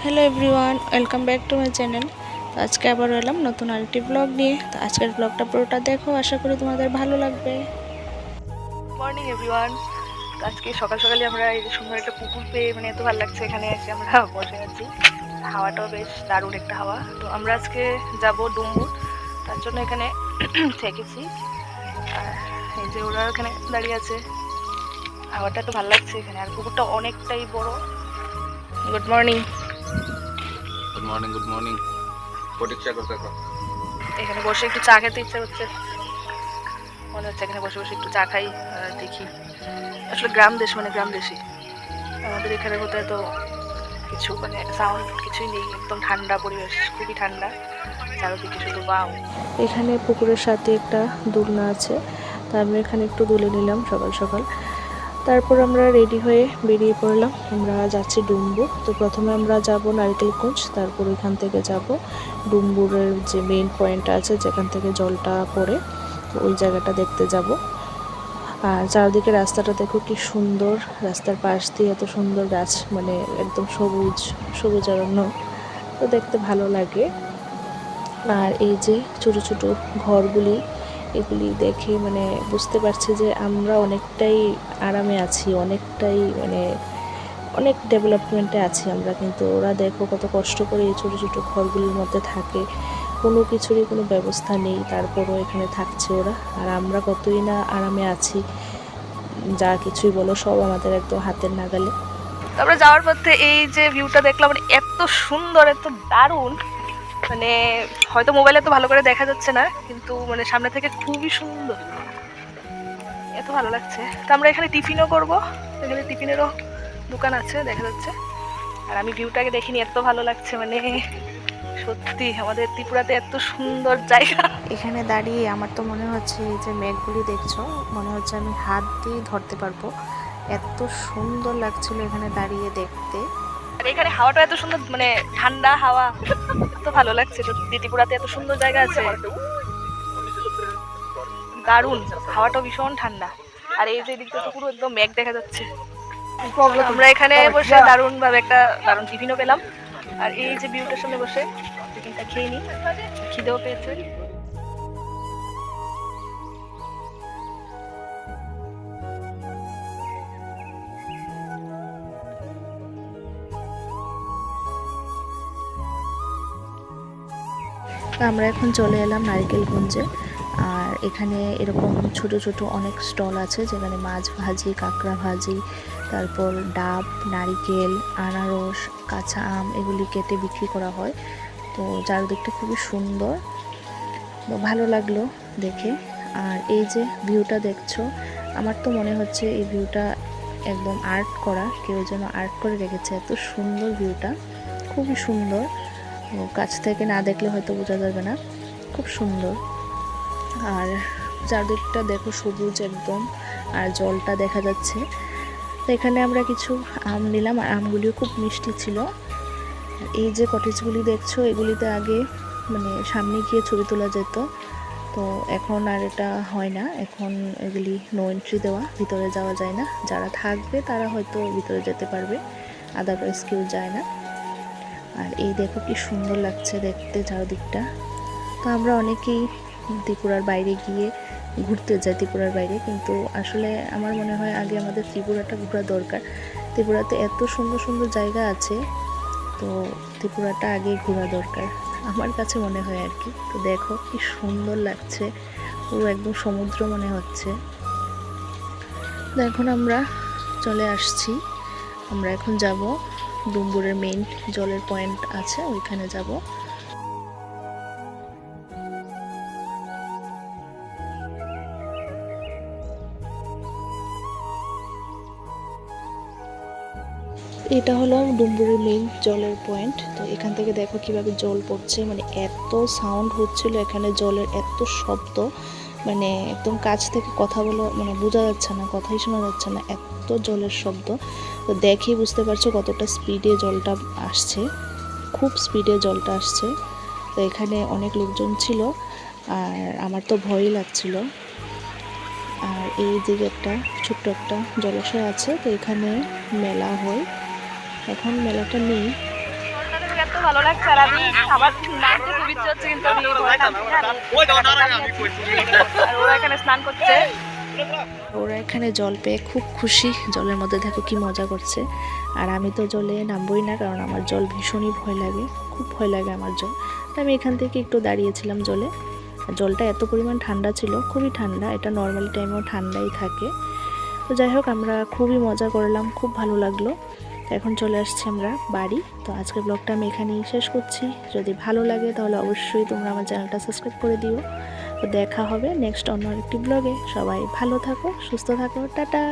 Hello everyone, welcome back to my channel. তো আজকে আবার এলাম নতুন আরেকটি ব্লগ নিয়ে। তো আজকের ব্লগটা পুরোটা দেখো, আশা করি তোমাদের ভালো লাগবে। Morning everyone. আজকে সকাল সকালে আমরা এই যে সুন্দর একটা পুকুর পেয়ে মানে এত ভালো লাগছে, এখানে এসে আমরা বসে আছি। হাওয়াটাও বেশ দারুণ একটা হাওয়া। তো আমরা আজকে যাব ডুম্বুর, তার জন্য এখানে থেকেছি। আর এই যে ওরা এখানে দাঁড়িয়ে আছে, হাওয়াটা তো ভালো লাগছে এখানে, আর পুকুরটা অনেকটাই বড়। Good morning. Good morning, good morning. প্রতীক্ষা করতে থাকো। এখানে বসে একটু চা খেতে ইচ্ছে হচ্ছে, মনে হচ্ছে এখানে বসে বসে একটু চা খাই আর দেখি। আসলে গ্রাম দেশ মানে গ্রাম দেশই, আমাদের এখানে কোথায় তো কিছু মানে সাউন্ড কিছুই নেই, একদম ঠান্ডা পরিবেশ, খুবই ঠান্ডা, চারদিকে শুধু বাউ। এখানে পুকুরের সাথে একটা দোলনা আছে, তো আমি এখানে একটু দুলে নিলাম সকাল সকাল। তারপর আমরা রেডি হয়ে বেরিয়ে পড়লাম, আমরা যাচ্ছি ডুম্বুর। তো প্রথমে আমরা যাব নারিকেলকুঞ্জ, তারপর এখান থেকে যাব ডুম্বুরের যে মেইন পয়েন্ট আছে যেখান থেকে জলটা পড়ে, তো ওই জায়গাটা দেখতে যাব। আর চারদিকে রাস্তাটা দেখো কি সুন্দর, রাস্তার পাশ দিয়ে এত সুন্দর গাছ, মানে একদম সবুজ সবুজ অরণ্য, তো দেখতে ভালো লাগে। আর এই যে ছোট ছোট ঘরগুলি, এগুলি দেখে মানে বুঝতে পারছি যে আমরা অনেকটাই আরামে আছি, অনেকটাই মানে অনেক ডেভেলপমেন্টে আছি আমরা। কিন্তু ওরা দেখো কত কষ্ট করে এই ছোটো ছোটো ঘরগুলির মধ্যে থাকে, কোনো কিছুরই কোনো ব্যবস্থা নেই, তারপরও এখানে থাকছে ওরা। আর আমরা কতই না আরামে আছি, যা কিছুই বলো সব আমাদের একদম হাতের নাগালে। তারপরে যাওয়ার পথে এই যে ভিউটা দেখলাম, মানে এত সুন্দর, এত দারুণ, মানে হয়তো মোবাইলে তো ভালো করে দেখা যাচ্ছে না, কিন্তু মানে সামনে থেকে খুবই সুন্দর, এত ভালো লাগছে। তো আমরা এখানে টিফিনও করব, এখানে টিফিনেরও দোকান আছে দেখা যাচ্ছে। আর আমি ভিউটাকে দেখিনি, এত ভালো লাগছে, মানে সত্যি আমাদের ত্রিপুরাতে এত সুন্দর জায়গা। এখানে দাঁড়িয়ে আমার তো মনে হচ্ছে এই যে মেঘগুলি দেখছো, মনে হচ্ছে আমি হাত দিয়ে ধরতে পারবো, এত সুন্দর লাগছিল এখানে দাঁড়িয়ে দেখতে। আর এখানে হাওয়াটা এত সুন্দর, মানে ঠান্ডা হাওয়া, এত ভালো লাগছে সত্যি। ত্রিপুরাতে এত সুন্দর জায়গা আছে, দারুণ, হাওয়াটা ভীষণ ঠান্ডা। আর এই যে দিকটা তো পুরো একদম মেঘ দেখা যাচ্ছে। আমরা এখানে বসে দারুণ ভাবে একটা দারুণ টিফিনও পেলাম, আর এই যে ভিউটার সামনে বসে টিফিনটা খেয়ে নিই, খিদেও পেয়েছে। আমরা এখন চলে এলাম নারিকেলগঞ্জে। আর এখানে এরকম ছোট ছোট অনেক স্টল আছে, যেখানে মাছ ভাজি, কাঁকড়া ভাজি, তারপর ডাব, নারিকেল, আনারস, কাঁচা আম এগুলি কেটে বিক্রি করা হয়। তো চারদিকটা খুবই সুন্দর, তো ভালো লাগলো দেখে। আর এই যে ভিউটা দেখছো, আমার তো মনে হচ্ছে এই ভিউটা একদম আর্ট করা, কেউ যেন আর্ট করে রেখেছে, এত সুন্দর ভিউটা, খুবই সুন্দর। কাছ থেকে না দেখলে হয়তো বোঝা যাবে না, খুব সুন্দর। আর চারদিকটা দেখো সবুজ একদম, আর জলটা দেখা যাচ্ছে। তো এখানে আমরা কিছু আম নিলাম, আর আমগুলিও খুব মিষ্টি ছিল। এই যে কটেজগুলি দেখছো, এগুলিতে আগে মানে সামনে গিয়ে ছবি তোলা যেত, তো এখন আর এটা হয় না, এখন এগুলি নো এন্ট্রি দেওয়া, ভিতরে যাওয়া যায় না। যারা থাকবে তারা হয়তো ভিতরে যেতে পারবে, আদারওয়াইজ কেউ যায় না। আর এই দেখো কি সুন্দর লাগছে দেখতে চারদিকটা। তো আমরা অনেকেই ত্রিপুরার বাইরে গিয়ে ঘুরতে যাই, ত্রিপুরার বাইরে, কিন্তু আসলে আমার মনে হয় আগে আমাদের ত্রিপুরাটা ঘোরা দরকার। ত্রিপুরাতে এত সুন্দর সুন্দর জায়গা আছে, তো ত্রিপুরাটা আগে ঘোরা দরকার আমার কাছে মনে হয় আর কি। তো দেখো কি সুন্দর লাগছে, পুরো একদম সমুদ্র মনে হচ্ছে। তো এখন আমরা চলে আসছি, আমরা এখন যাব ডুম্বুরের মেইন জলের পয়েন্ট আছে, ওইখানে যাব। এটা হলো ডুম্বুরের মেইন জলের পয়েন্ট। তো এখান থেকে দেখো কিভাবে জল পড়ছে, মানে এত সাউন্ড হচ্ছিল এখানে, জলের এত শব্দ, মানে একদম কাছ থেকে কথা বলা মানে বোঝা যাচ্ছে না, কথাই শোনা যাচ্ছে না, এত জলের শব্দ। তো দেখেই বুঝতে পারছো কতটা স্পিডে জলটা আসছে, খুব স্পিডে জলটা আসছে। তো এখানে অনেক লোকজন ছিল, আর আমার তো ভয়ই লাগছিল। আর এই দিকে একটা ছোট্ট একটা জলাশয় আছে, তো এখানে মেলা হয়, এখন মেলাটা নেই। আমাকে এত ভালো লাগছে আর আমি আমার নামতে খুব ইচ্ছে হচ্ছে কিন্তু আমি ভয় নামছি না, আর ওরা এখানে স্নান করছে। ওরা এখানে জল পেয়ে খুব খুশি, জলের মধ্যে দেখো কি মজা করছে। আর আমি তো জলে নামবই না, কারণ আমার জল ভীষণই ভয় লাগে, খুব ভয় লাগে আমার জল। তো আমি এখান থেকে একটু দাঁড়িয়েছিলাম জলে। জলটা এত পরিমাণ ঠান্ডা ছিল, খুবই ঠান্ডা, এটা নর্মাল টাইমেও ঠান্ডাই থাকে। তো যাই হোক, আমরা খুবই মজা করলাম, খুব ভালো লাগলো। তো এখন চলে আসছি আমরা বাড়ি। তো আজকের ব্লগটা আমি এখানেই শেষ করছি। যদি ভালো লাগে তাহলে অবশ্যই তোমরা আমার চ্যানেলটা সাবস্ক্রাইব করে দিও। তো দেখা হবে নেক্সট অন্য আরেকটি ব্লগে। সবাই ভালো থাকো, সুস্থ থাকো, টাটা।